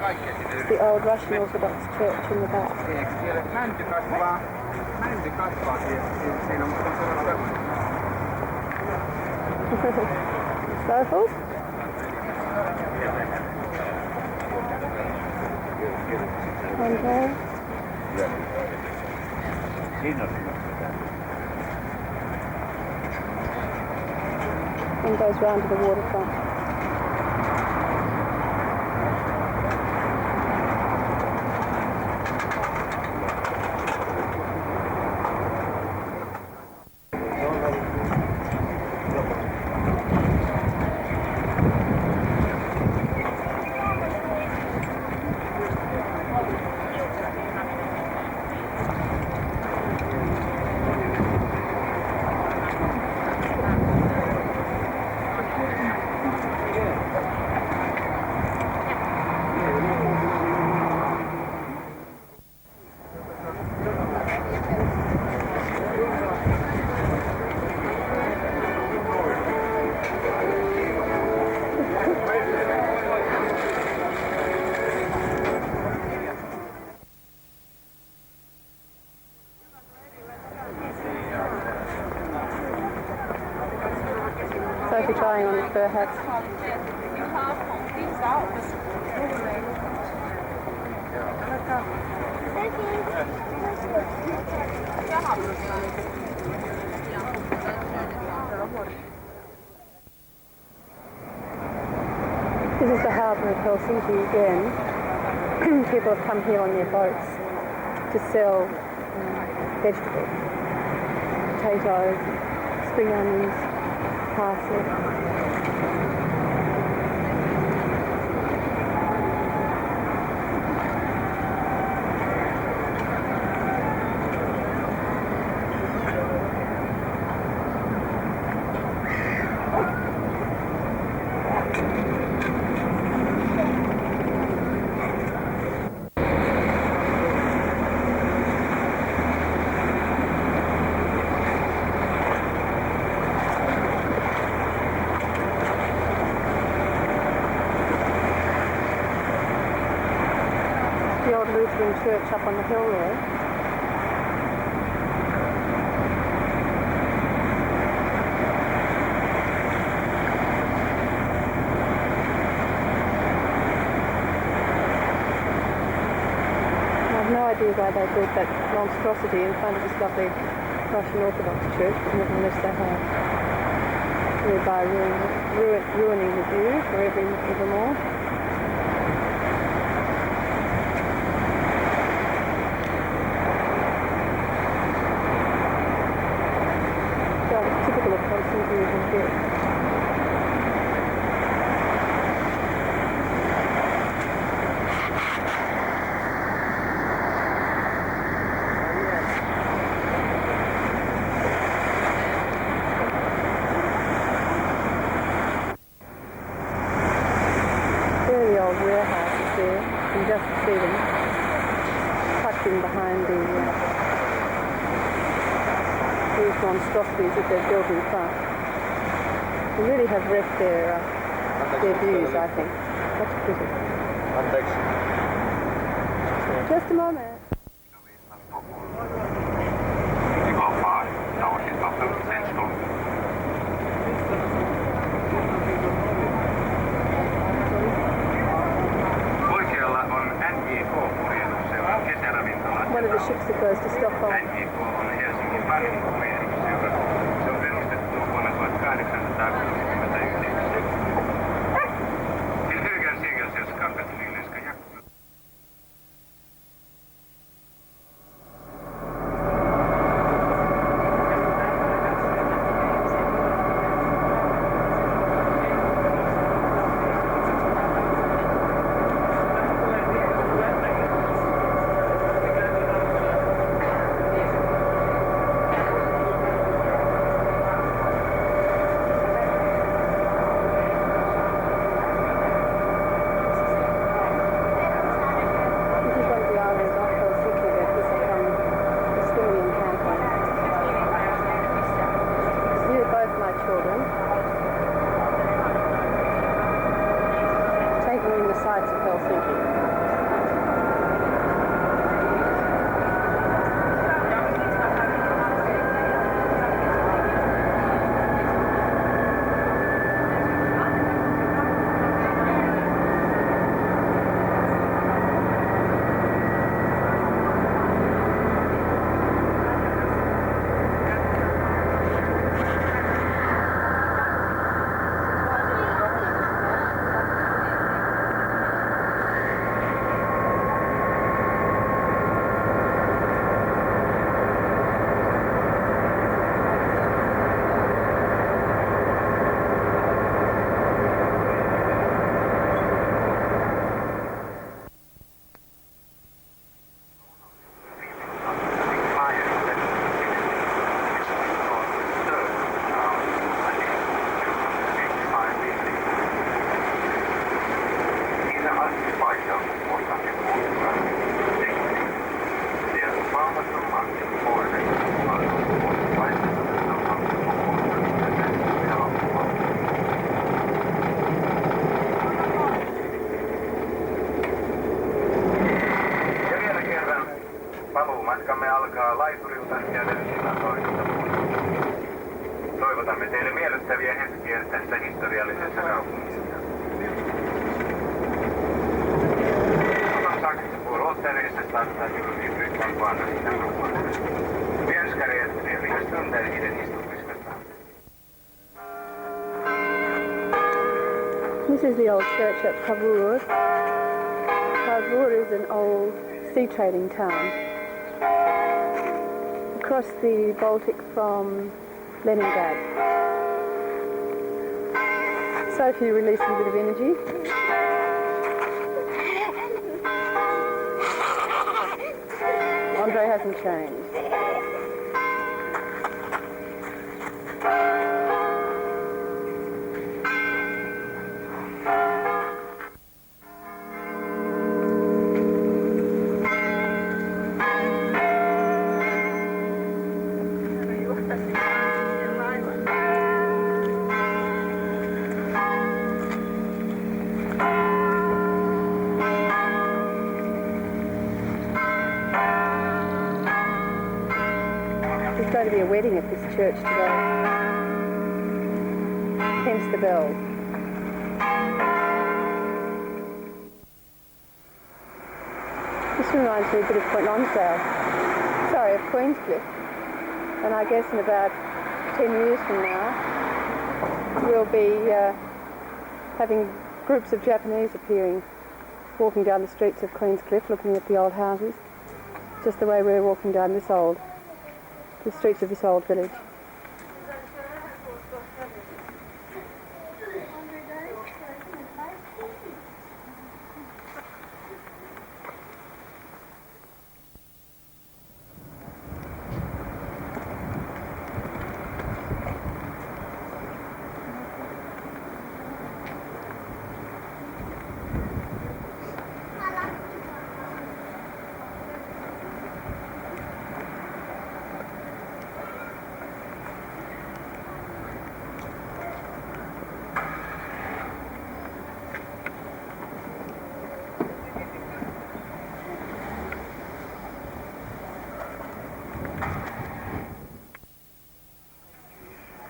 It's the old Russian Orthodox church in the back. Mänty kasvaa siinä on sellainen. Stifles? Okay. And goes round to the waterfront. Sophie trying on the fur hats. This is the harbour of Helsinki again. People have come here on their boats to sell vegetables, potatoes, spring onions, parsley. The old Lutheran church up on the hill there. I have no idea why they built that monstrosity in front of this lovely Russian Orthodox church, but nevertheless they have. Thereby ruining the view forevermore. Typical of Helsinki and here. There are the old warehouses there. You can just see them tucked in behind these monstrosities that they've built in front. They really have wrecked their views, I think. That's pretty. Just a moment. One of the ships that goes to Stockholm. toivotamme teille miellyttäviä hetkiä tässä historiallisessa kaupungissa. Som sagt, vår återresa startar ju vid bryggan på andra sidan broarna. Vi önskar er trevliga stunder i den historiska staden. This is the old church at Pavur. Pavur is an old sea trading town. Across the Baltic from Leningrad. Sophie released a bit of energy. Andre hasn't changed. There's going to be a wedding at this church today. Hence the bells. This reminds me a bit of Point Lonsdale. Sorry, of Queenscliff. And I guess in about 10 years from now, we'll be having groups of Japanese appearing, walking down the streets of Queenscliff, looking at the old houses, just the way we're walking down the streets of this old village.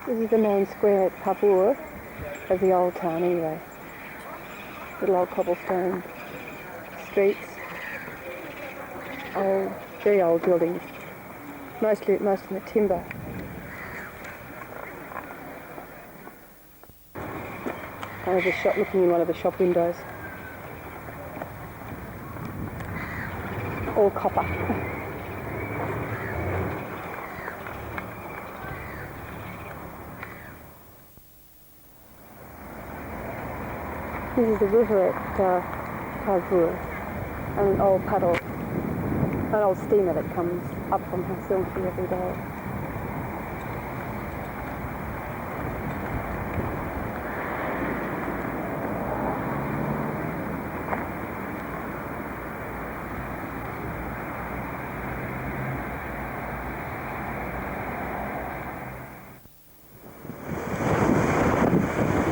This is the main square at Pavur of the old town anyway. Little old cobblestone streets, old, very old buildings, most in the timber. I was just looking in one of the shop windows. All copper. This is the river at Pavur, and an old paddle, an old steamer that comes up from Helsinki every day.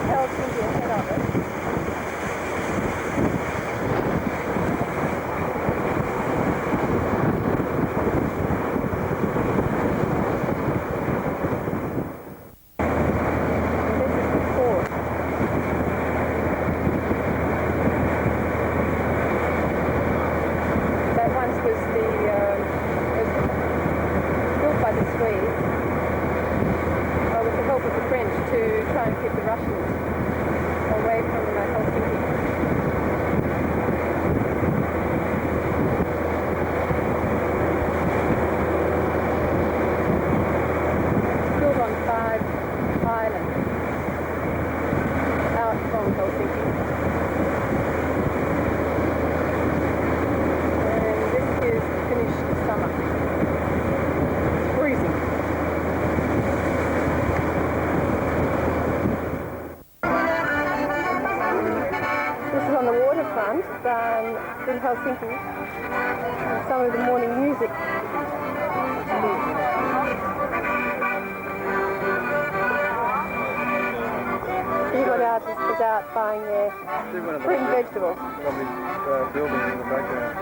Helsinki ahead of it. In Helsinki, and some of the morning music. Everybody else is out buying their fruit and vegetables. Lovely buildings in the background.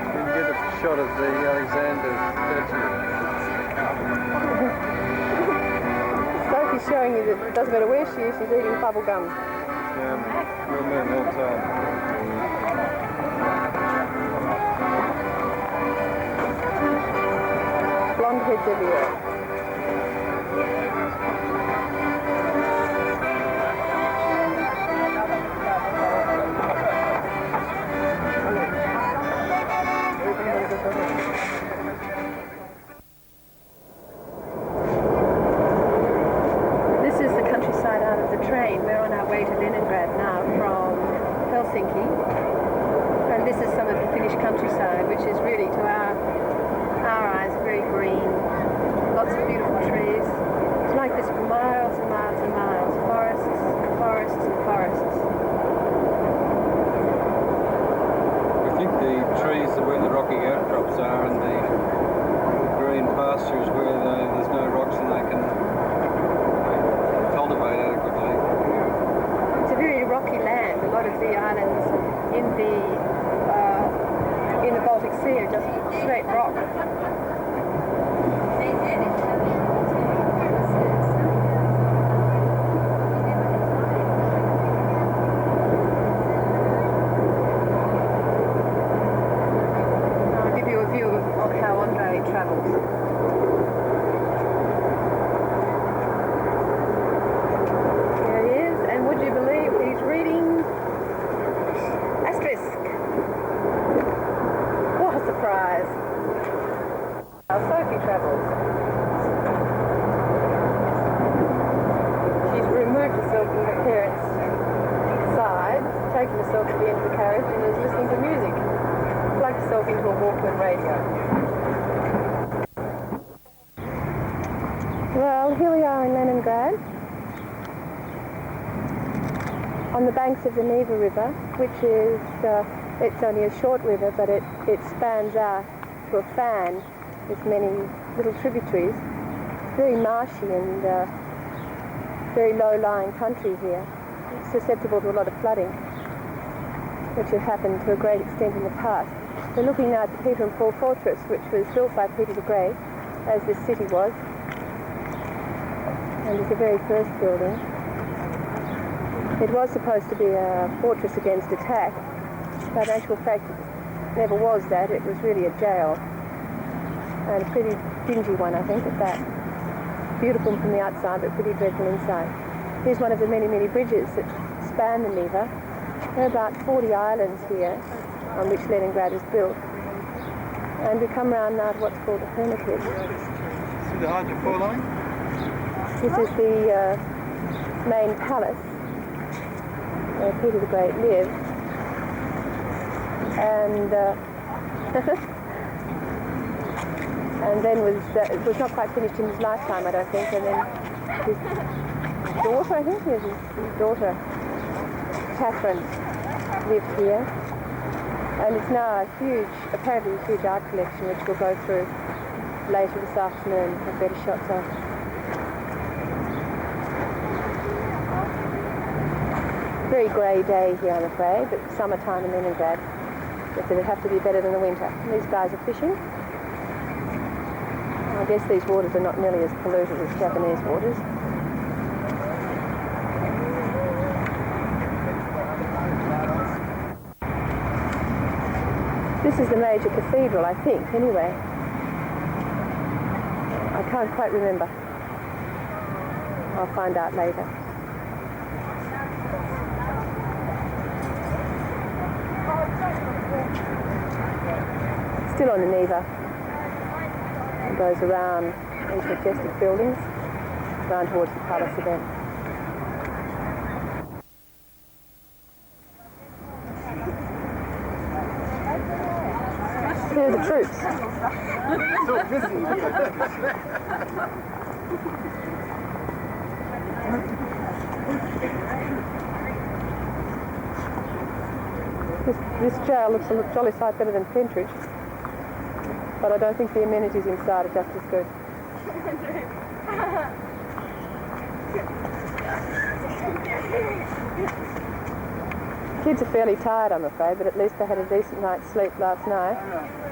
You can get a shot of the Alexander statue. Sophie's showing you that it doesn't matter where she is, she's eating bubble gum. Yeah, real man all the time. Blonde heads everywhere. This is the countryside out of the train. We're on our way to Leningrad now from Helsinki. And this is some of the Finnish countryside, which is really, to our eyes, very green. Lots of beautiful trees. It's like this for miles and miles and miles. Forests, forests and forests. I think the trees are where the rocky outcrops are, and the green pastures where there's no rocks and they can cultivate adequately. It's a very rocky land. A lot of the islands in the Baltic Sea are just straight rock. I'll give you a view of how Andre travels. Here he is, and would you believe he's reading asterisk? What a surprise! How Sophie travels. She's removed herself from her parents' side, taken herself to the end of the carriage and is listening to music. Plugged herself into a Walkman radio. Well, here we are in Leningrad, on the banks of the Neva River, which is, it's only a short river, but it spans out to a fan with many little tributaries. Very marshy and very low-lying country here. It's susceptible to a lot of flooding, which had happened to a great extent in the past. We're looking now at the Peter and Paul Fortress, which was built by Peter the Great, as this city was. And it's the very first building. It was supposed to be a fortress against attack, but in actual fact it never was that. It was really a jail, and a pretty dingy one, I think, at that. Beautiful from the outside, but pretty dreadful inside. Here's one of the many, many bridges that span the Neva. There are about 40 islands here on which Leningrad is built. And we come round now to what's called the Hermitage. See the hydrofoil line? This is the main palace where Peter the Great lived. And and then it was not quite finished in his lifetime, I don't think. And then his daughter, I think, his daughter, Catherine, lived here. And it's now a huge, apparently a huge art collection, which we'll go through later this afternoon, have better shots of. Very grey day here, I'm afraid, but summertime in Leningrad. But it would have to be better than the winter. These guys are fishing. I guess these waters are not nearly as polluted as Japanese waters. This is the major cathedral, I think, anyway. I can't quite remember. I'll find out later. Still on the Neva. It goes around these majestic buildings, round towards the palace again. Here are the troops. So busy. This jail looks a jolly sight better than Pentridge, but I don't think the amenities inside are just as good. Kids are fairly tired, I'm afraid, but at least they had a decent night's sleep last night,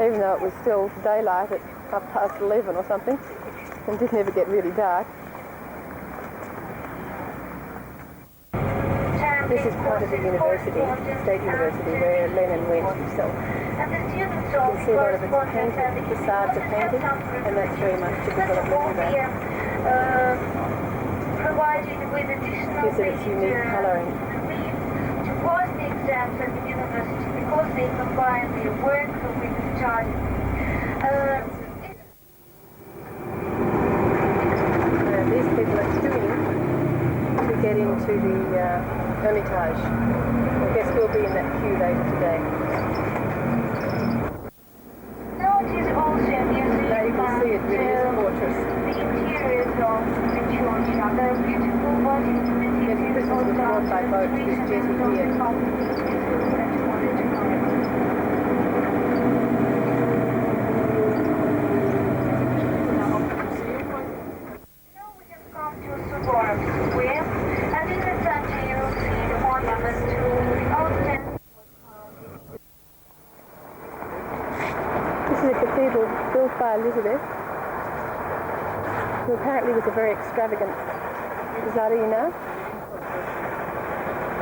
even though it was still daylight at 11:30 or something, and didn't ever get really dark. This is part of the university, State University, where Lenin went himself. You can see a lot of it's painted, the facades are painted, and that's very much typical of Mauger. Gives it its unique colouring. To pass the exams at the university because they combine their work with study. These people are queuing to get into the Hermitage. I guess we'll be in that queue later today. Now it is also a museum. Now you can see it really is a fortress. The interiors of the church are very beautiful, but This was brought by boat to this jetty here. This is a cathedral built by Elizabeth, who apparently was a very extravagant Tsarina,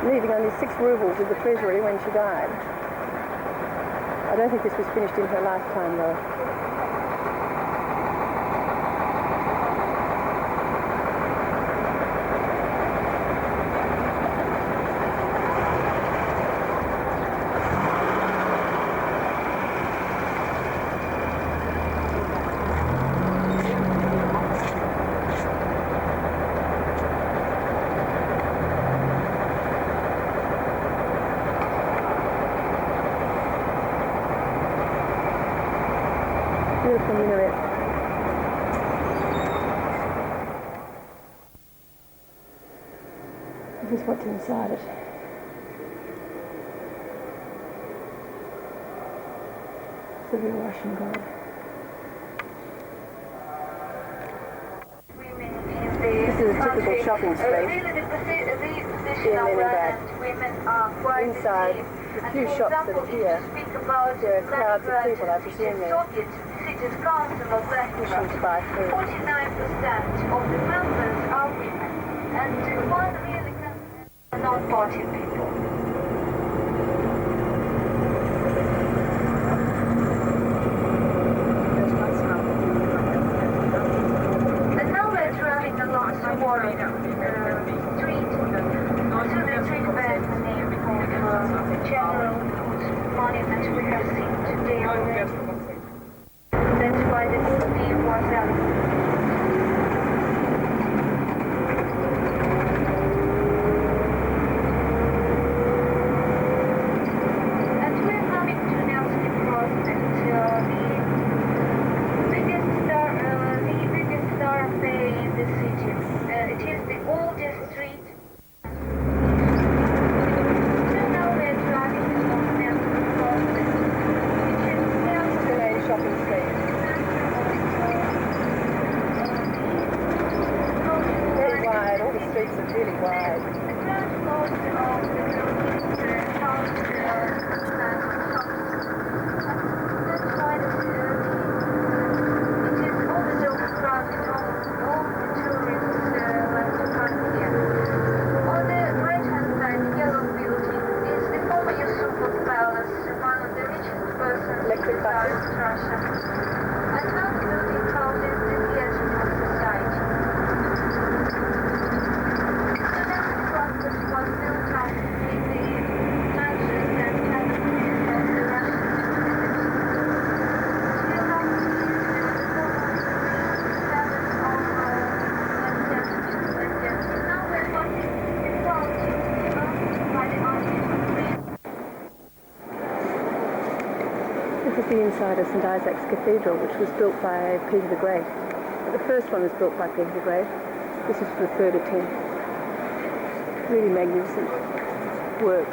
leaving only 6 rubles in the treasury when she died. I don't think this was finished in her lifetime, though. Beautiful minaret. This is what's inside it. It's the real Russian god. This is a typical shopping street in Leningrad. Inside, the few shops that are here, there are crowds of people, I presume they're wishing to buy food. 49% of the members are women, and one really non-party people. And now we're driving along the street to the street bed name of the general monument we have seen today already. That's why the name was elevated. And we're coming to Nevsky Prospect, the biggest thoroughfare in the city. It is the oldest street. So now we're driving along Nevsky Prospect, which is The main shopping street. Very wide, all the streets are really wide. Electric buses. Russia. Another building houses the theatrical society. Was built up in the mansions and palaces of the Russians. Still up to the now we're watching the fountain by the army. This is the inside of St. Isaac's Cathedral, which was built by Peter the Great. The first one was built by Peter the Great. This is the third attempt. Really magnificent work.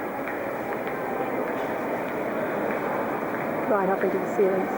Right up into the ceilings.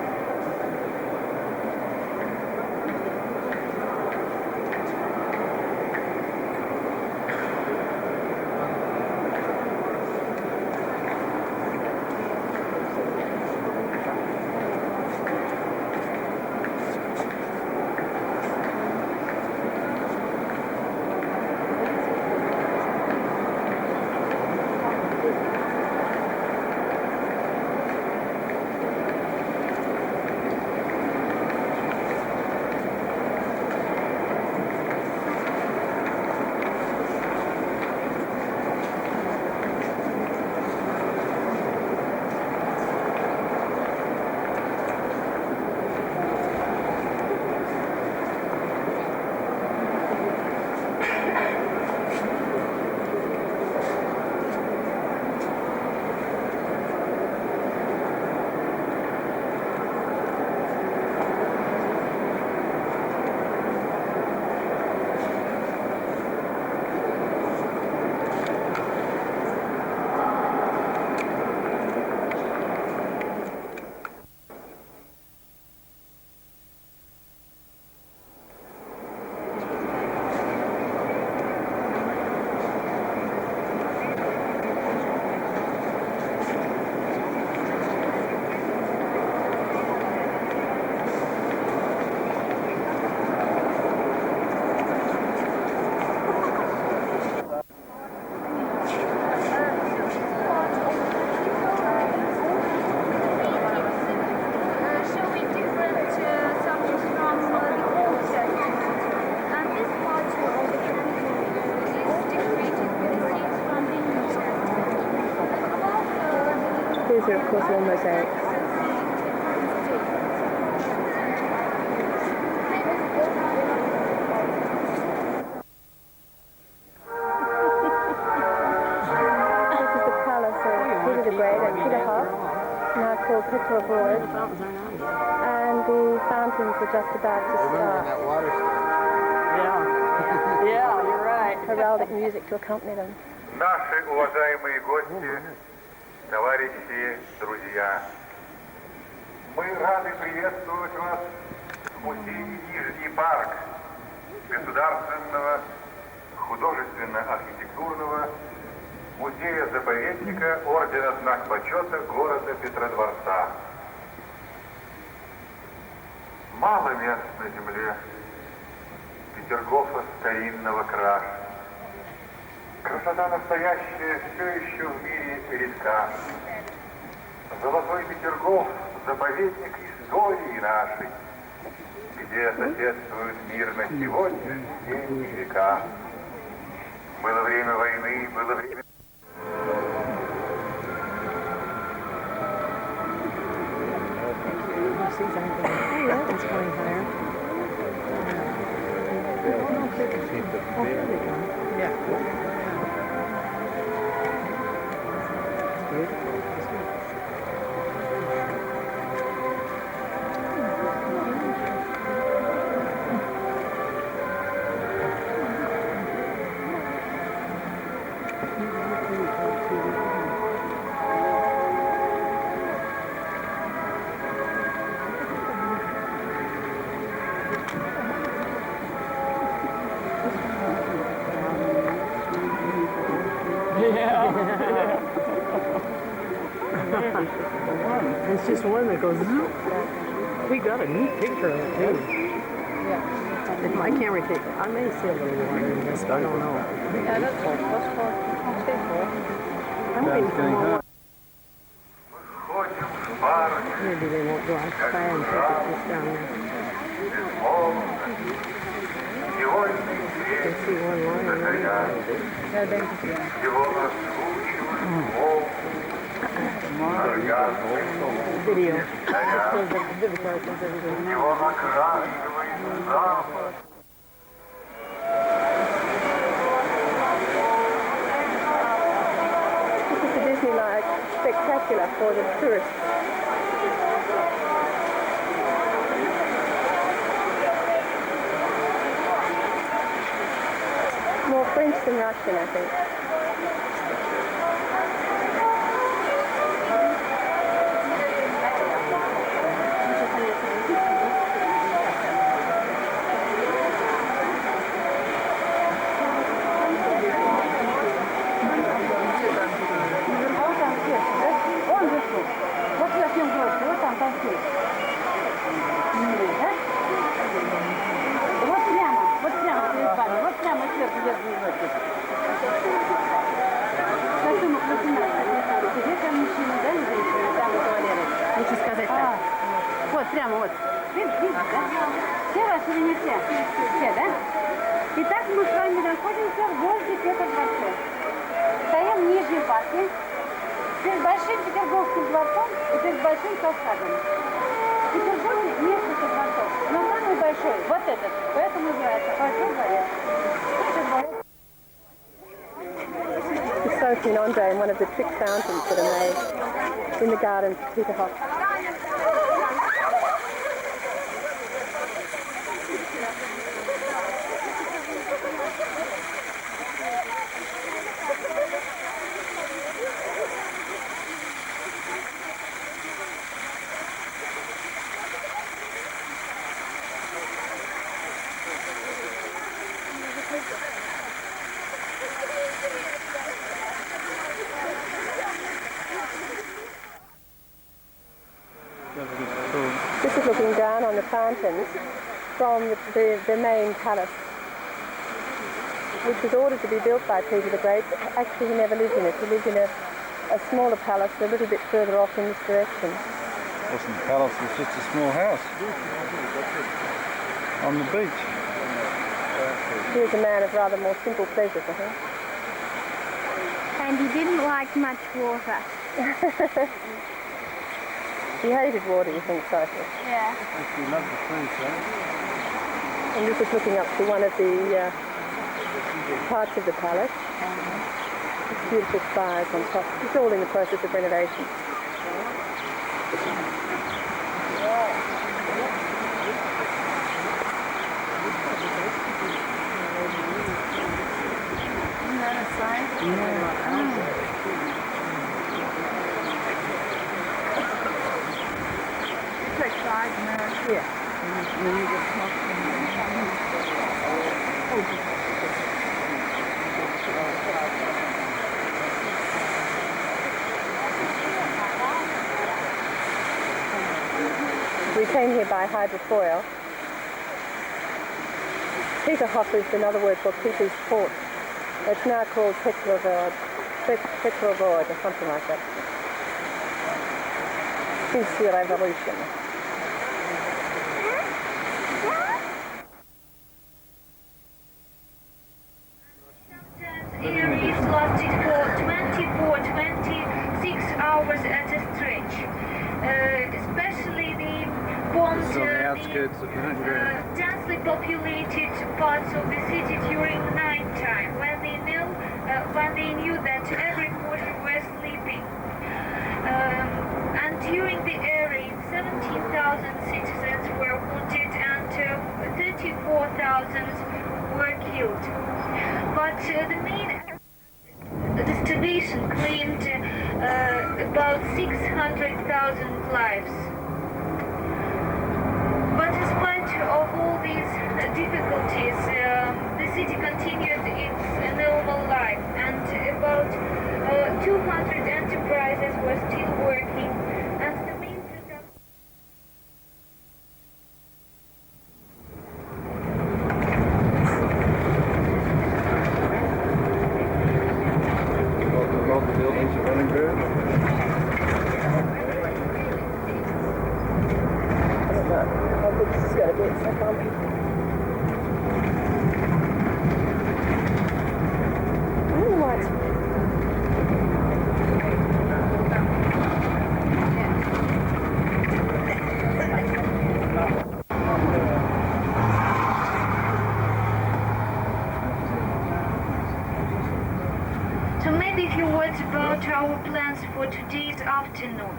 porcelain mosaics. This is the palace of Peter the Great at Peterhof, now called Petrol Board, and the fountains are just about to start. Yeah, you're right. Heraldic music to accompany them. Наши уважаемые гости, товарищи, друзья, мы рады приветствовать вас в музее Нижний парк Государственного художественно-архитектурного музея-заповедника Ордена Знак Почета города Петродворца. Мало мест на земле Петергофа старинного краша. Красота настоящая все еще в мире редка. Золотой Петергоф — заповедник истории нашей, где соседствуют мирно сегодня день и века. Было время войны, было время... It's just one that goes zoop. We got a neat picture of it too. Yeah. If my camera takes it, I may see a little more in this, but I don't know. Yeah, that's all. What's for? I'm waiting for more. Выходим в парк, Maybe they won't go outside and take it just down there. безмолвно. Сегодня You can see one line and one line. Yeah, thank you. его раскручивают волны. Оргазмы. Video. Shows the vivid characters everything. Его накрашивает запах. This is the Disney-like spectacular for the tourists. More French than Russian, I think. Лучше сказать так. Вот, прямо вот. Видите, да? Все ваши или не все? Все, да? Итак, мы с вами находимся в городе Петродворце. Стоим в Нижнем парке, перед Большим Петерговским дворцом и перед Большим каскадом. В Петербурге несколько дворцов, но самый большой вот этот, поэтому называется Большой дворец. He's soaking Andre in one of the trick fountains that are made in the gardens of Peterhof. This is looking down on the fountains from the main palace, which was ordered to be built by Peter the Great. Actually, he never lived in it. He lived in a smaller palace a little bit further off in this direction. It wasn't a palace, it was just a small house on the beach. He was a man of rather more simple pleasures, I think. And he didn't like much water. You hated water, you think, Sophie? Yeah. Actually love the place, eh? And this is looking up to one of the parts of the palace. Beautiful spires on top. It's all in the process of renovation. We came here by hydrofoil. Peterhof is another word for Peter's Port. It's now called Petrovod or something like that. Since the revolution. Areas lasted for 26 hours at a stretch. Especially the bombed, It's on the outskirts of Mauger. densely populated parts of the city during night time, when they knew that every portion was sleeping. And during the air raid, 17,000 citizens were wounded and 34,000 were killed. But the main destination claimed about 600,000 lives. But in spite of all these difficulties, the city continued its normal life, and about 200 enterprises were still working, and the main production. All the buildings are running good. I don't know how good this is going to be. It's so bumpy. What? So maybe a few words about our plans for today's afternoon.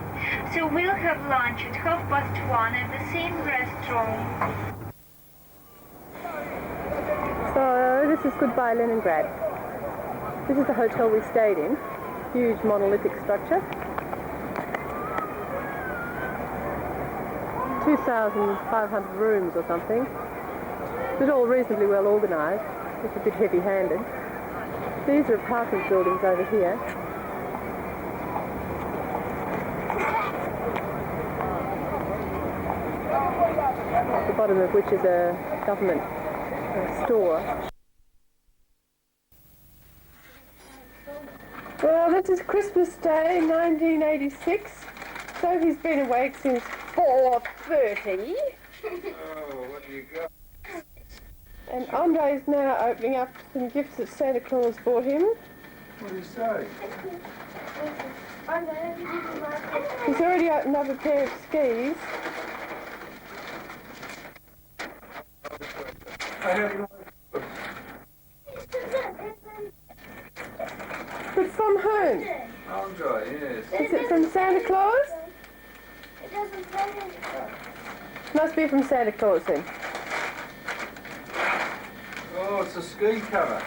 So we'll have lunch at 1:30 at the same restaurant. So this is Goodbye Leningrad. This is the hotel we stayed in. Huge monolithic structure. 2,500 rooms or something. It's all reasonably well organised. It's a bit heavy-handed. These are apartment buildings over here. At the bottom of which is a government store. Well, this is Christmas Day, 1986. Sophie's been awake since 4:30. Oh, what do you got? And Andre's now opening up some gifts that Santa Claus bought him. What do you say? He's already opened up a pair of skis. But from whom? Andre, yes. Is it from Santa Claus? It doesn't say it. Must be from Santa Claus then. Oh, it's a ski cover.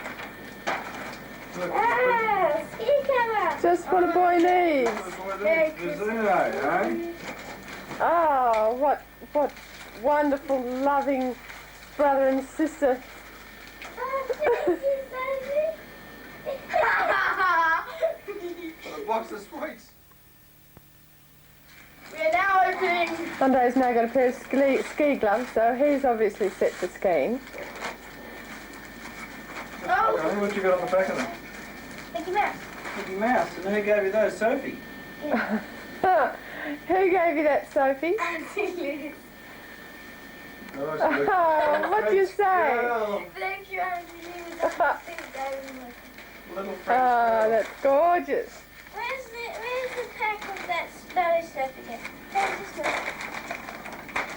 Look, Ah, ski cover. Just what a boy needs. eh? Oh, what wonderful, loving brother and sister. A box of sweets. We're now opening. Andre's now got a pair of ski gloves, so he's obviously set for skiing. Oh, Okay, what you got on the back of them? Mickey Mouse. Mickey Mouse. And who gave you those? Sophie. Who gave you that, Sophie? Oh, what do you say? Thank you, Little French Oh, that's gorgeous. Where's the pack of that smelly stuff again?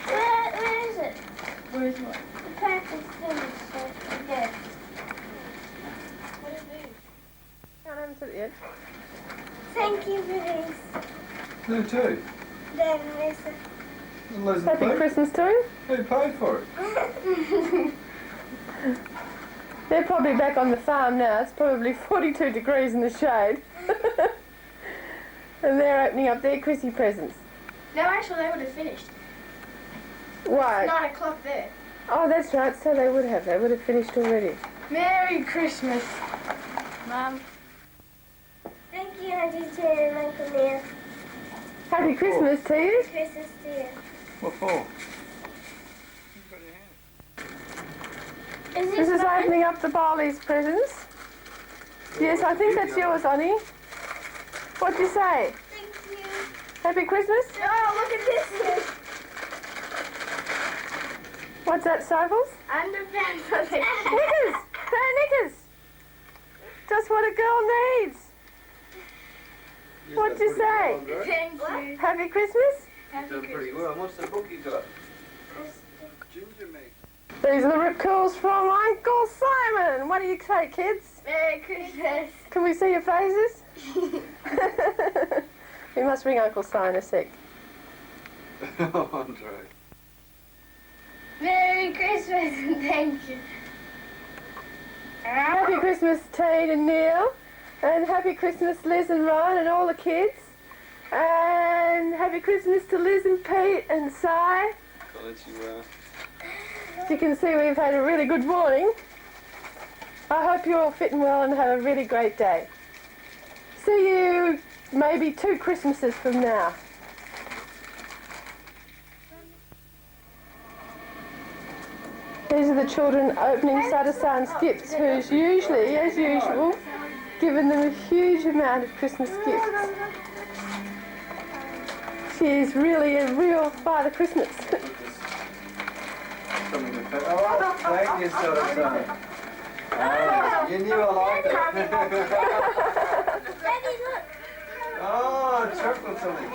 Where is it? Where's what? The pack is finished. Okay. What is this? Can't answer it yet. Thank you for this. Who to? Dad and Lisa. Unless Happy Christmas to you. Who paid for it? They're probably back on the farm now. It's probably 42 degrees in the shade. And they're opening up their Chrissy presents. No, actually, they would have finished. Why? 9 o'clock there. Oh, that's right. So they would have. They would have finished already. Merry Christmas. Mum. Thank you, Auntie Jen and Uncle Neil. Happy Christmas to you. Christmas to you. What for? Is This is mine? opening up the Barley's presents. Yes, I think that's yours, Annie. What'd you say? Thank you. Happy Christmas? Oh, look at this. What's that, Sophals? Underpants. Knickers! Pair of knickers! Just what a girl needs. What'd you say? Thank you. Happy Christmas? You've done pretty well. What's the book you got? Ginger meat. These are the rip curls from Uncle Simon. What do you say, kids? Merry Christmas. Can we see your faces? We must ring Uncle Simon a sec. Andre. Merry Christmas and thank you. Happy Christmas, Tate and Neil. And happy Christmas, Liz and Ryan and all the kids. And happy Christmas to Liz and Pete and Si. I'll let you, As you can see, we've had a really good morning. I hope you're all fitting well and have a really great day. See you maybe 2 Christmases from now. These are the children opening Sada-san's gifts, who's usually, as usual, given them a huge amount of Christmas gifts. She is really a real Father Christmas. something to pay. Oh, thank you, Sada-san. Oh, you knew I liked it. Daddy, look. Oh, chocolate something.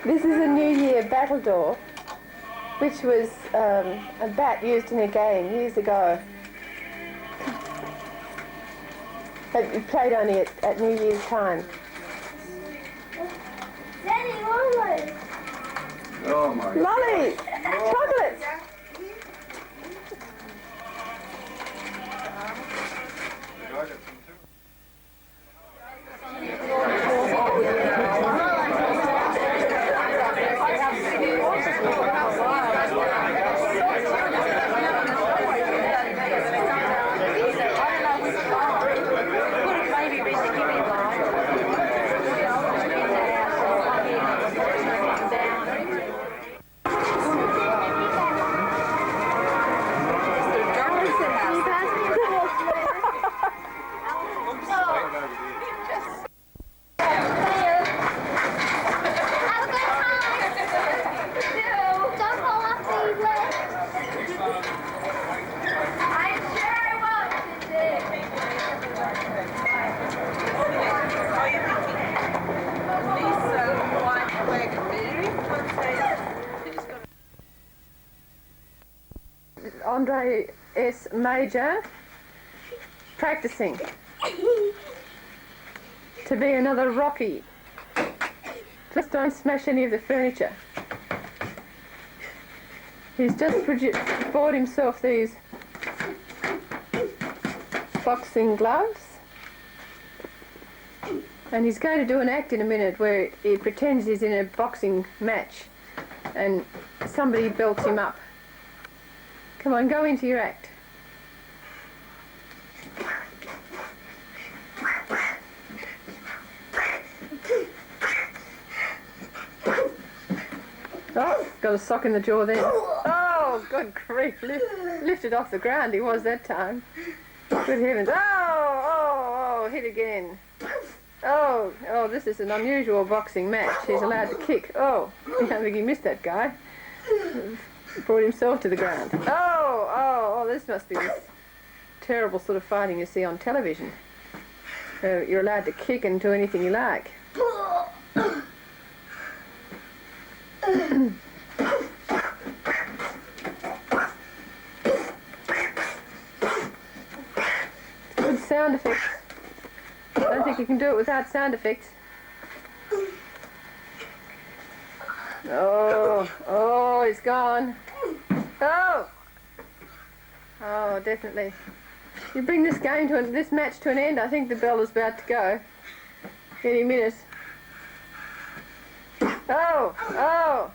This is a New Year battledore, which was a bat used in a game years ago. It played only at New Year's time. Daddy, almost. Oh my. Lolly! Chocolates! I got some too. Andre S. Major practicing to be another Rocky. Just don't smash any of the furniture. He's just bought himself these boxing gloves, and he's going to do an act in a minute where he pretends he's in a boxing match and somebody belts him up. Come on, go into your act. Oh, got a sock in the jaw there. Oh, good grief. Lifted off the ground he was that time. Good heavens. Oh, hit again. Oh, this is an unusual boxing match. He's allowed to kick. Oh, I don't think he missed that guy. Brought himself to the ground. Oh, this must be this terrible sort of fighting you see on television. You're allowed to kick and do anything you like. Good sound effects. I don't think you can do it without sound effects. Oh, he's gone. Oh! Oh, definitely. You bring this game to this match to an end, I think the bell is about to go. Any minute. Oh!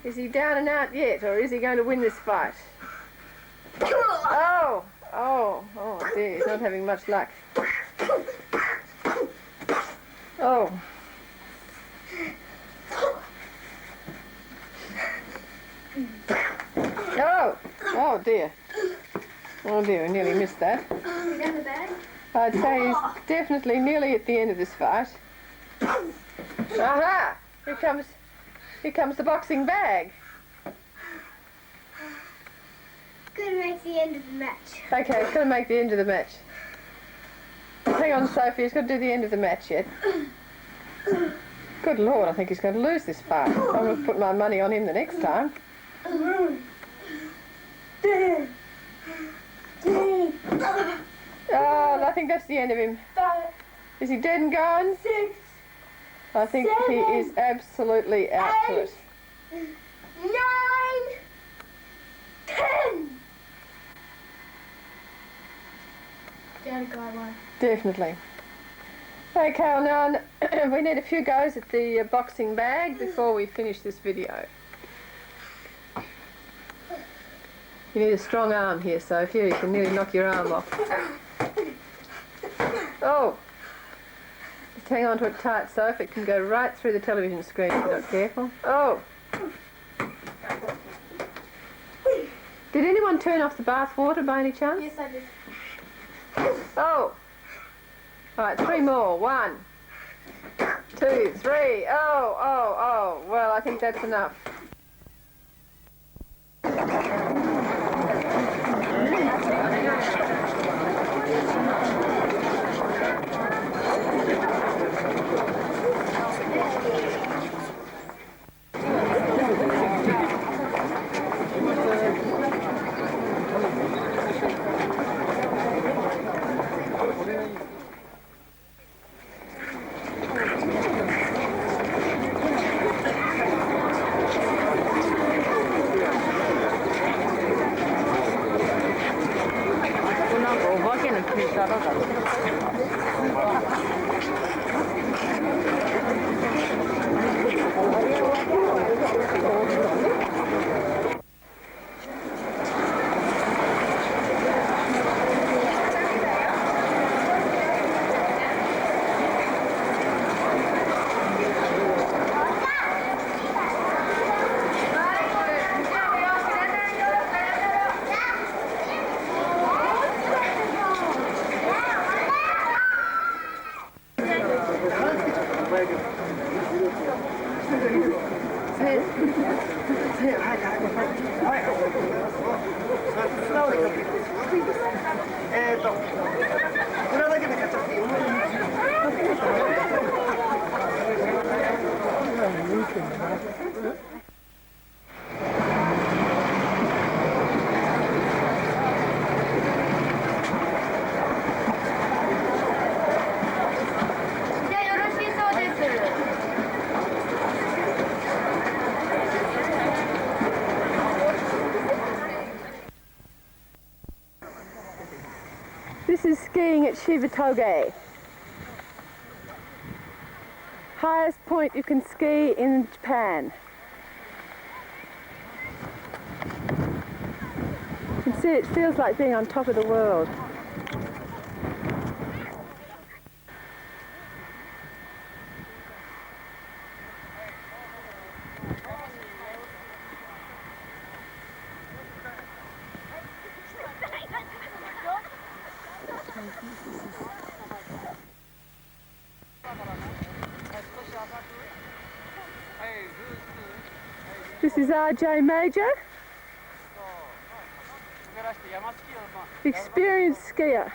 Is he down and out yet, or is he going to win this fight? Oh dear, he's not having much luck. Oh. Oh dear. Oh dear, I nearly missed that. Is that the bag? I'd say he's definitely nearly at the end of this fight. Aha! Here comes the boxing bag. Gonna make the end of the match. Okay, it's going to make the end of the match. Hang on, Sophie, he's got to do the end of the match yet. Good Lord, I think he's going to lose this fight. I'm going to put my money on him the next time. Oh, I think that's the end of him. Is he dead and gone? 6, I think he is absolutely out to it. 9, 10. Down guy one. Definitely. Okay, well now we need a few goes at the boxing bag before we finish this video. You need a strong arm here, Sophia. You can nearly knock your arm off. Oh! Just hang on to it tight, Soph. It can go right through the television screen if you're not careful. Oh! Did anyone turn off the bath water by any chance? Yes, I did. Oh! Alright, 3 more. 1, 2, 3. Oh! Well, I think that's enough. This is skiing at Shibatoge. Highest point you can ski in Japan. You can see it feels like being on top of the world. This is RJ Major, experienced skier.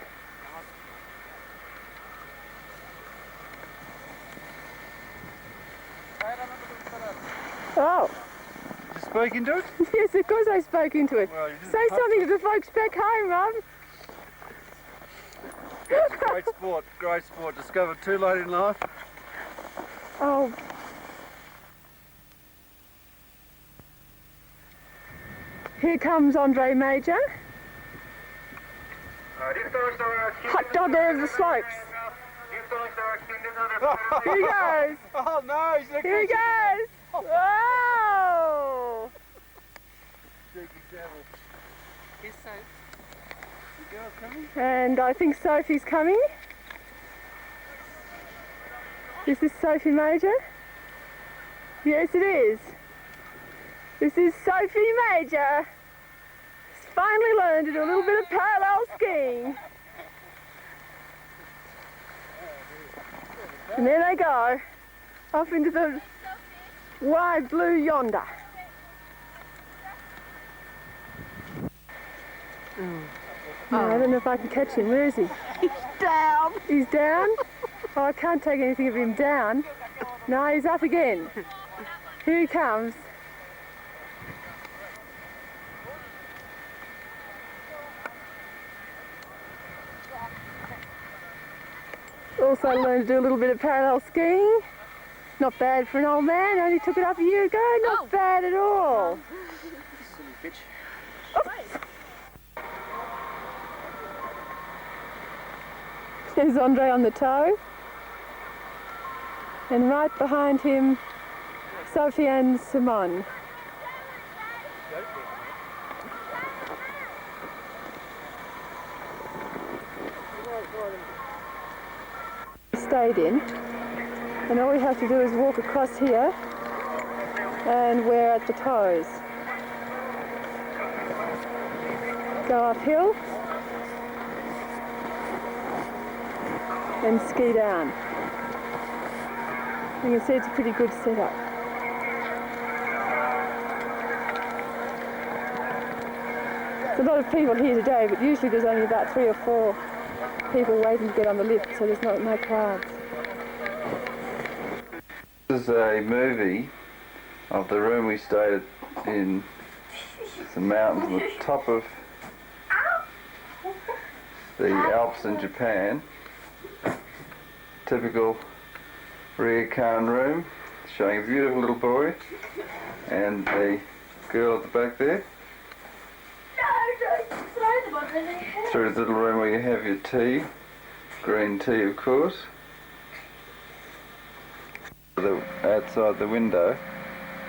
Oh, Did you speak into it? yes, of course I spoke into it. Well, you didn't Say touch something to the folks back home, Mum. Great sport, great sport. Discovered too late in life. Oh. Here comes Andre Major. Hot dog over the slopes. Here he goes. Oh no, he's not Here he goes. Whoa! cheeky devil. Here's Sophie. The girl coming? And I think Sophie's coming. Is this Sophie Major? Yes, it is. This is Sophie Major. She's finally learned to do a little bit of parallel skiing. And there they go, off into the wide blue yonder. No, I don't know if I can catch him. Where is he? He's down. He's down? Oh, I can't take anything of him down. No, he's up again. Here he comes. Also learned to do a little bit of parallel skiing. Not bad for an old man, only took it up a year ago. Not bad at all. Silly bitch. There's Andre on the toe. And right behind him, Sophie and Simone. Stayed in, and all we have to do is walk across here, and we're at the toes. Go uphill and ski down. You can see it's a pretty good setup. There's a lot of people here today, but usually there's only about 3 or 4 people waiting to get on the lift, so there's no crowds. This is a movie of the room we stayed in the mountains on the top of the Alps in Japan. Typical ryokan room, showing a beautiful little boy and the girl at the back there. Through the little room where you have your tea, green tea of course. Outside the window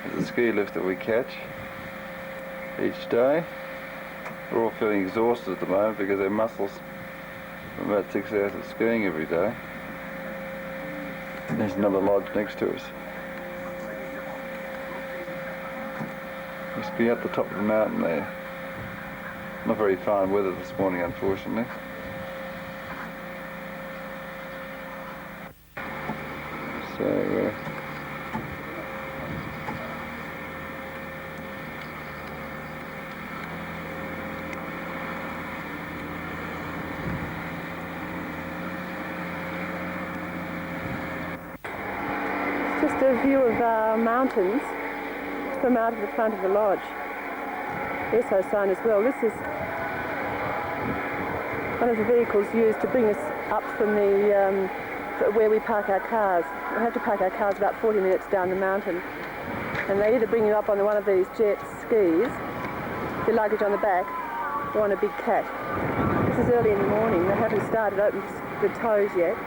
is a ski lift that we catch each day. We're all feeling exhausted at the moment because our muscles from about 6 hours of skiing every day. There's another lodge next to us. Must be at the top of the mountain there. Not very fine weather this morning, unfortunately. So, Just a view of mountains from out of the front of the lodge. SO sign as well. This is one of the vehicles used to bring us up from the where we park our cars. We have to park our cars about 40 minutes down the mountain, and they either bring you up on one of these jet skis, your luggage on the back, or on a big cat. This is early in the morning. They haven't started opening the toes yet,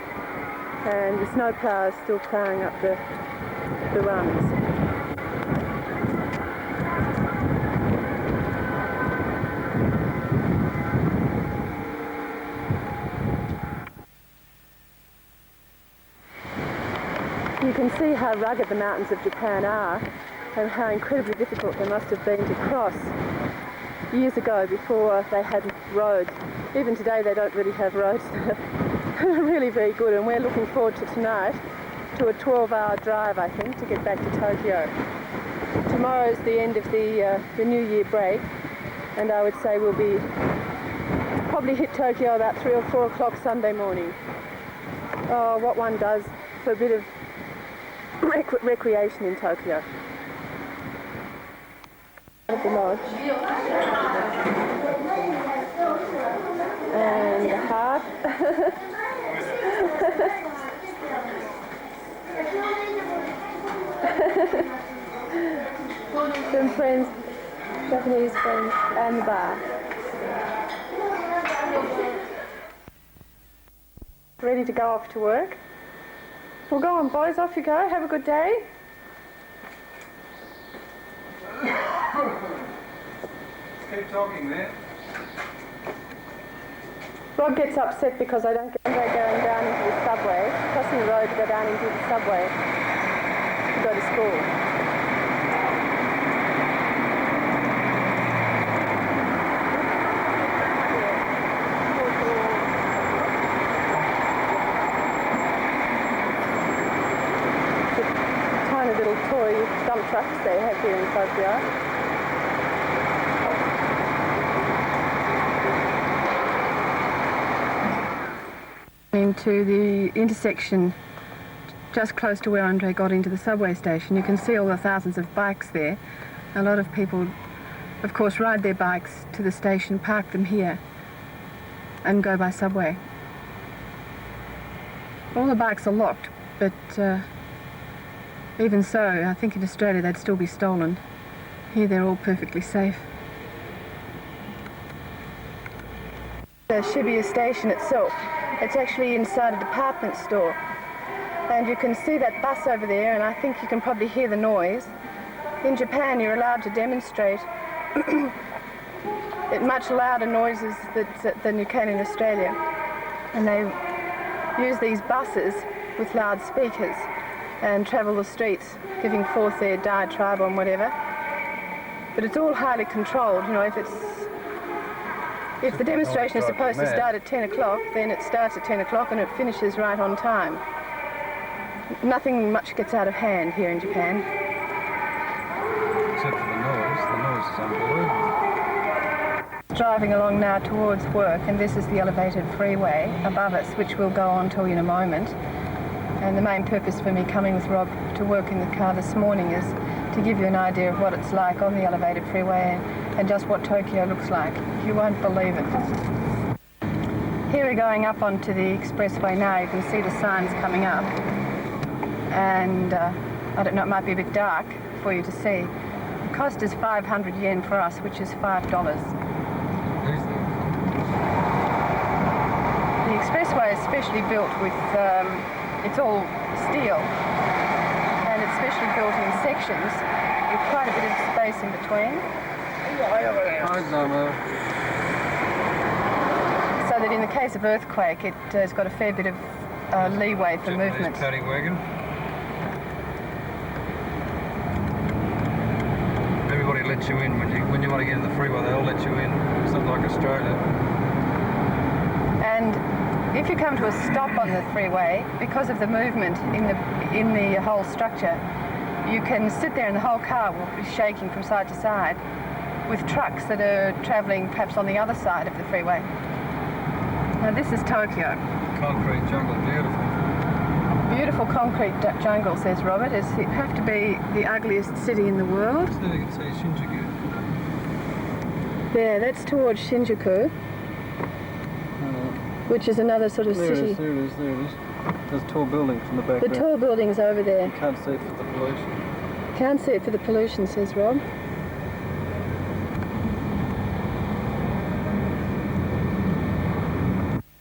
and the snowplow is still ploughing up the runs. You can see how rugged the mountains of Japan are and how incredibly difficult they must have been to cross years ago before they had roads. Even today they don't really have roads that are really very good, and we're looking forward to tonight to a 12-hour drive, I think, to get back to Tokyo. Tomorrow's the end of the New Year break, and I would say we'll be probably hit Tokyo about 3 or 4 o'clock Sunday morning. Oh, what one does for a bit of recreation in Tokyo. the lodge. And the heart. Some friends, Japanese friends, and the bar. Ready to go off to work? Well, go on, boys, off you go. Have a good day. Keep talking there. Rod gets upset because I don't go going down into the subway, crossing the road to go down into the subway to go to school. The tiny little toy dump trucks they have here in Tokyo. Into the intersection just close to where Andre got into the subway station. You can see all the thousands of bikes there. A lot of people, of course, ride their bikes to the station, park them here and go by subway. All the bikes are locked, but even so, I think in Australia they'd still be stolen. Here they're all perfectly safe. The Shibuya station itself, it's actually inside a department store. And you can see that bus over there, and I think you can probably hear the noise. In Japan, you're allowed to demonstrate at much louder noises than you can in Australia. And they use these buses with loudspeakers and travel the streets, giving forth their diatribe on whatever. But it's all highly controlled. You know, if the demonstration is supposed to start at 10 o'clock, then it starts at 10 o'clock and it finishes right on time. Nothing much gets out of hand here in Japan. Except for the noise is unbelievable. Driving along now towards work, and this is the elevated freeway above us, which we'll go on to in a moment. And the main purpose for me coming with Rob to work in the car this morning is to give you an idea of what it's like on the elevated freeway and just what Tokyo looks like. You won't believe it. Here we're going up onto the expressway now. You can see the signs coming up. And I don't know, it might be a bit dark for you to see. The cost is 500 yen for us, which is $5. The expressway is specially built with, it's all steel, and it's specially built in sections with quite a bit of space in between. So that in the case of earthquake, it has got a fair bit of leeway for movement. Paddy wagon. Everybody lets you in when you want to get in the freeway. They all let you in. It's not like Australia. And if you come to a stop on the freeway, because of the movement in the whole structure, you can sit there and the whole car will be shaking from side to side with trucks that are travelling perhaps on the other side of the freeway. Now this is Tokyo. Concrete jungle, beautiful. Beautiful concrete jungle, says Robert. It have to be the ugliest city in the world. There you can see Shinjuku. There, that's towards Shinjuku, which is another sort of city. There it is. There's tall buildings in the back. The tall buildings over there. You can't see it for the pollution. Can't see it for the pollution, says Rob.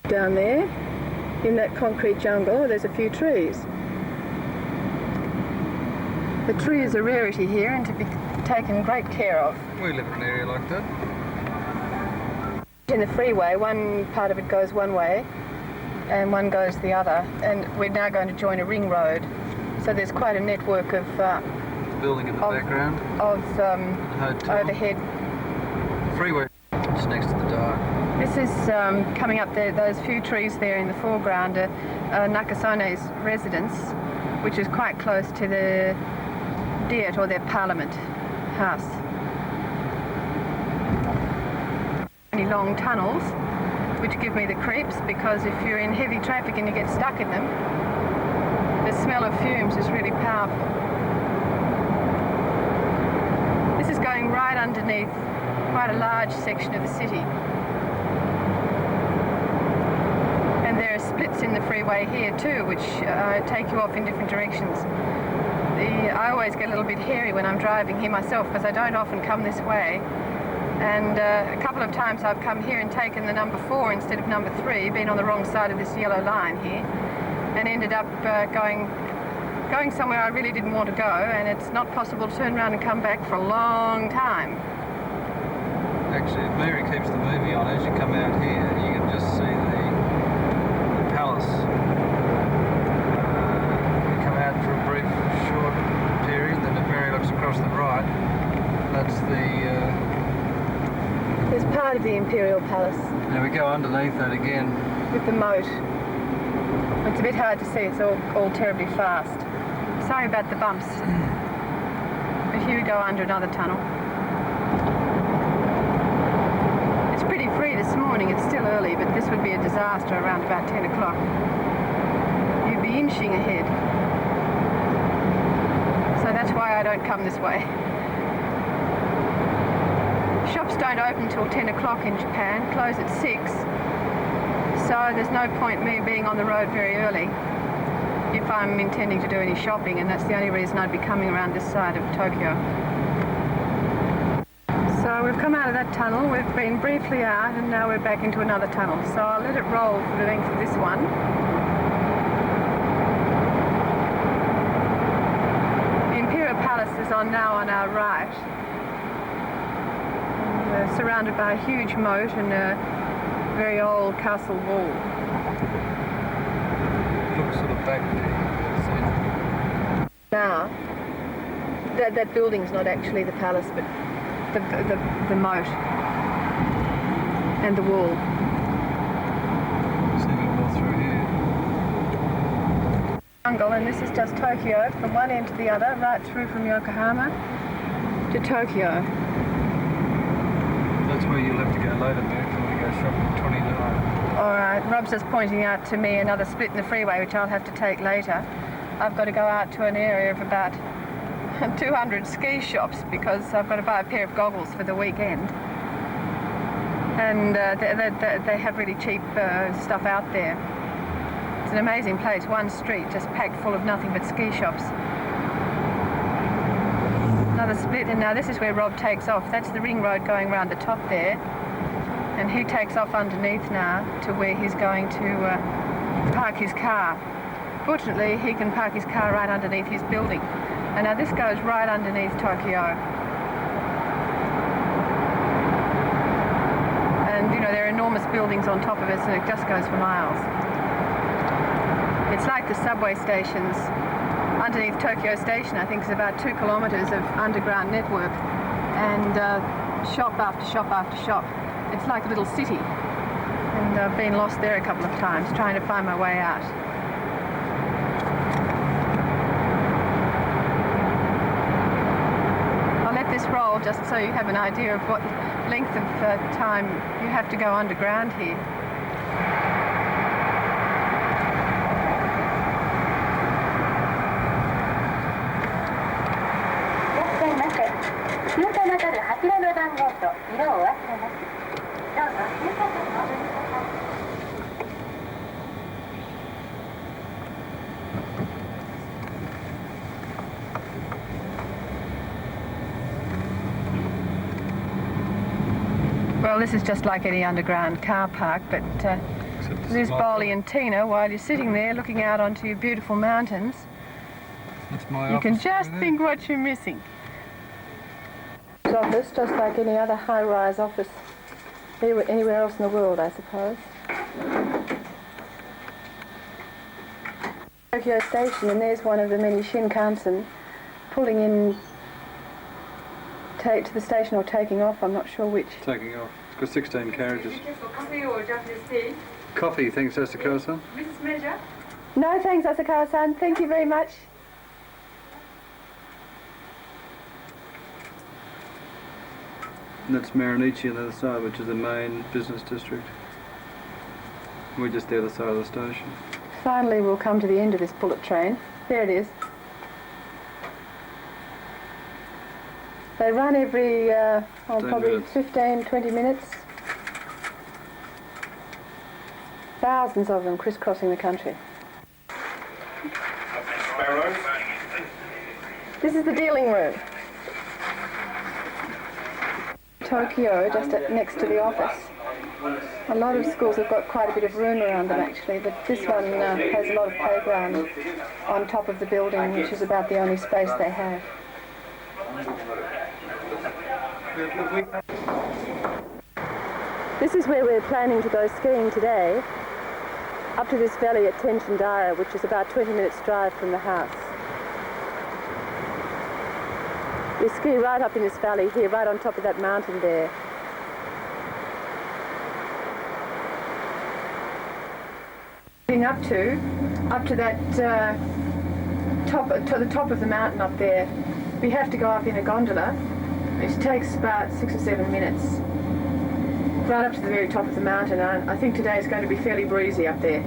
Down there, in that concrete jungle, there's a few trees. The tree is a rarity here and to be taken great care of. We live in an area like that. In the freeway, one part of it goes one way and one goes the other, and we're now going to join a ring road. So there's quite a network of Building in the background. Hotel. Overhead. Freeway. Just next to the dock. This is coming up there, those few trees there in the foreground are Nakasone's residence, which is quite close to the Diet, or their parliament house. Many long tunnels, which give me the creeps, because if you're in heavy traffic and you get stuck in them, the smell of fumes is really powerful. This is going right underneath quite a large section of the city. And there are splits in the freeway here too, which take you off in different directions. I always get a little bit hairy when I'm driving here myself because I don't often come this way. And a couple of times I've come here and taken the number 4 instead of number 3, been on the wrong side of this yellow line here, and ended up going somewhere I really didn't want to go, and it's not possible to turn around and come back for a long time. Actually, if Mary keeps the movie on, as you come out here, you can just see the palace. You come out for a brief, short period, then if Mary looks across the right, that's the... There's part of the Imperial Palace. Now we go underneath that again. With the moat. It's a bit hard to see, it's all terribly fast. Sorry about the bumps. But here we go under another tunnel. It's pretty free this morning, it's still early, but this would be a disaster around about 10 o'clock. You'd be inching ahead. So that's why I don't come this way. Shops don't open till 10 o'clock in Japan, close at 6. So there's no point me being on the road very early if I'm intending to do any shopping, and that's the only reason I'd be coming around this side of Tokyo. So we've come out of that tunnel, we've been briefly out, and now we're back into another tunnel. So I'll let it roll for the length of this one. The Imperial Palace is now on our right. We're surrounded by a huge moat and a very old castle wall. Looks sort of back there. Now, that building's not actually the palace, but the moat and the wall. See a bit more through here. Jungle, and this is just Tokyo from one end to the other, right through from Yokohama to Tokyo. That's where you'll have to go later, Mary, if you want to go shopping 29. Alright, Rob's just pointing out to me another split in the freeway which I'll have to take later. I've got to go out to an area of about 200 ski shops because I've got to buy a pair of goggles for the weekend. And they have really cheap stuff out there. It's an amazing place, one street just packed full of nothing but ski shops. Another split, and now this is where Rob takes off. That's the ring road going round the top there. And he takes off underneath now to where he's going to park his car. Fortunately, he can park his car right underneath his building. And now this goes right underneath Tokyo. And, you know, there are enormous buildings on top of us, and it just goes for miles. It's like the subway stations. Underneath Tokyo Station, I think, is about 2 kilometres of underground network, and shop after shop after shop. It's like a little city, and I've been lost there a couple of times trying to find my way out. I'll let this roll just so you have an idea of what length of time you have to go underground here. Well, this is just like any underground car park, but Liz, Bowley and Tina, while you're sitting there looking out onto your beautiful mountains, That's my you can office just over there. think what you're missing. Office, just like any other high-rise office anywhere else in the world, I suppose. Tokyo Station, and there's one of the many Shinkansen pulling in to the station or taking off, I'm not sure which. Taking off. It's got 16 carriages. Coffee or Japanese tea? Coffee, thanks, Asakawa-san. Mrs. Major? No, thanks, Asakawa-san. Thank you very much. And that's Marunichi on the other side, which is the main business district. We're just the other side of the station. Finally, we'll come to the end of this bullet train. There it is. They run every, 10 probably minutes. 15, 20 minutes. Thousands of them crisscrossing the country. This is the dealing room. Tokyo, just next to the office. A lot of schools have got quite a bit of room around them actually, but this one has a lot of playground on top of the building, which is about the only space they have. This is where we're planning to go skiing today, up to this valley at Tenchandara, which is about 20 minutes drive from the house. We ski right up in this valley here, right on top of that mountain there. Up to that to the top of the mountain up there, we have to go up in a gondola, which takes about 6 or 7 minutes, right up to the very top of the mountain. And I think today is going to be fairly breezy up there,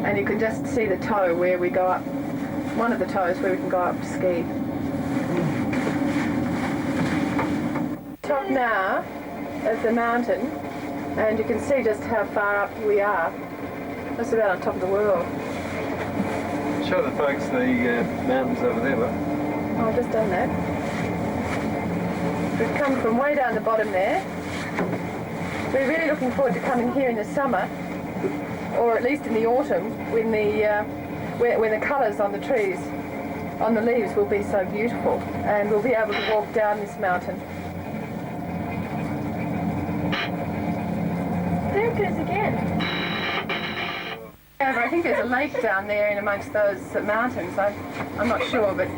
and you can just see the toe where we go up, one of the toes where we can go up to ski. Top now of the mountain, and you can see just how far up we are. That's about on top of the world. Show the folks the mountains over there, look. Oh, I've just done that. We've come from way down the bottom there. We're really looking forward to coming here in the summer, or at least in the autumn, when the colours on the trees, on the leaves will be so beautiful, and we'll be able to walk down this mountain. There it goes again. I think there's a lake down there in amongst those mountains. I'm not sure, but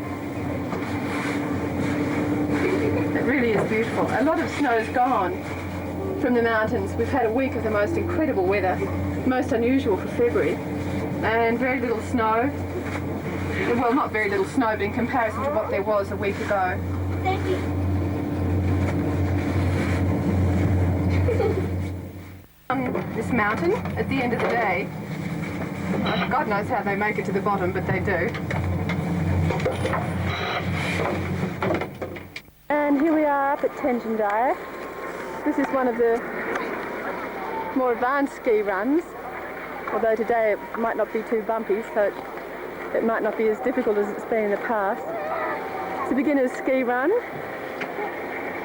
it really is beautiful. A lot of snow's gone from the mountains. We've had a week of the most incredible weather, most unusual for February, and very little snow. Well, not very little snow, but in comparison to what there was a week ago. Thank you. On this mountain, at the end of the day, God knows how they make it to the bottom, but they do. And here we are up at Tenchandara. This is one of the more advanced ski runs, although today it might not be too bumpy, so it might not be as difficult as it's been in the past. It's a beginner's ski run,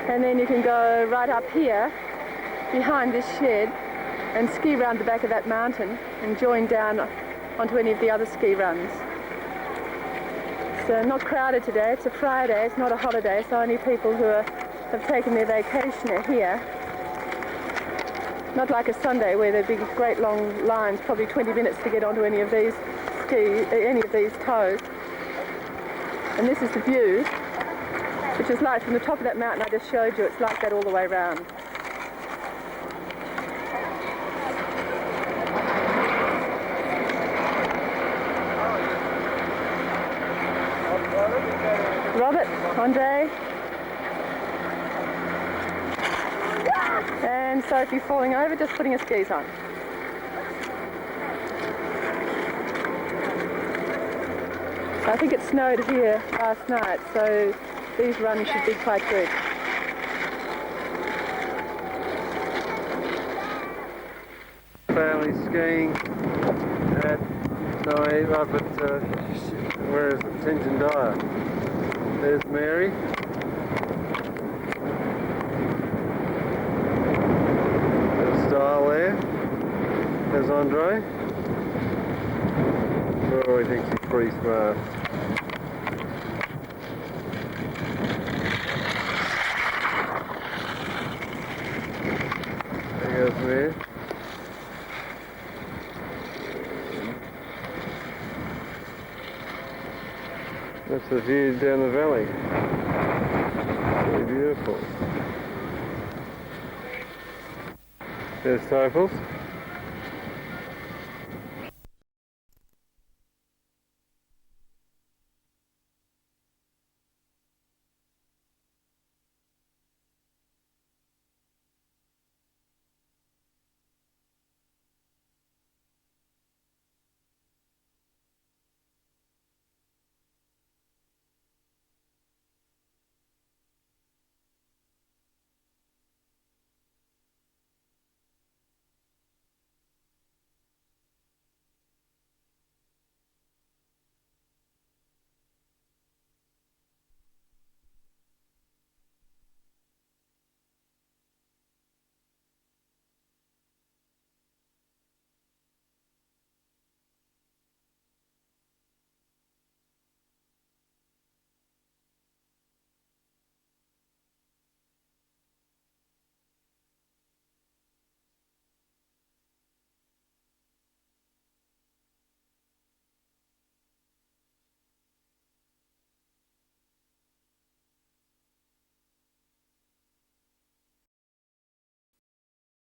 and then you can go right up here behind this shed and ski round the back of that mountain and join down onto any of the other ski runs. So not crowded today. It's a Friday, it's not a holiday, so only people who have taken their vacation are here. Not like a Sunday where there'd be great long lines, probably 20 minutes to get onto any of these toes. And this is the view, which is like from the top of that mountain I just showed you. It's like that all the way around. Robert, Andre, and Sophie falling over, just putting her skis on. I think it snowed here last night, so these runs should be quite good. Family skiing at up at where is it? Tenchandara. There's Mary. There's Style there. There's Andre. Oh, he thinks he's pretty smart. There goes Mary. That's the view down the valley. Really beautiful. There's Topals.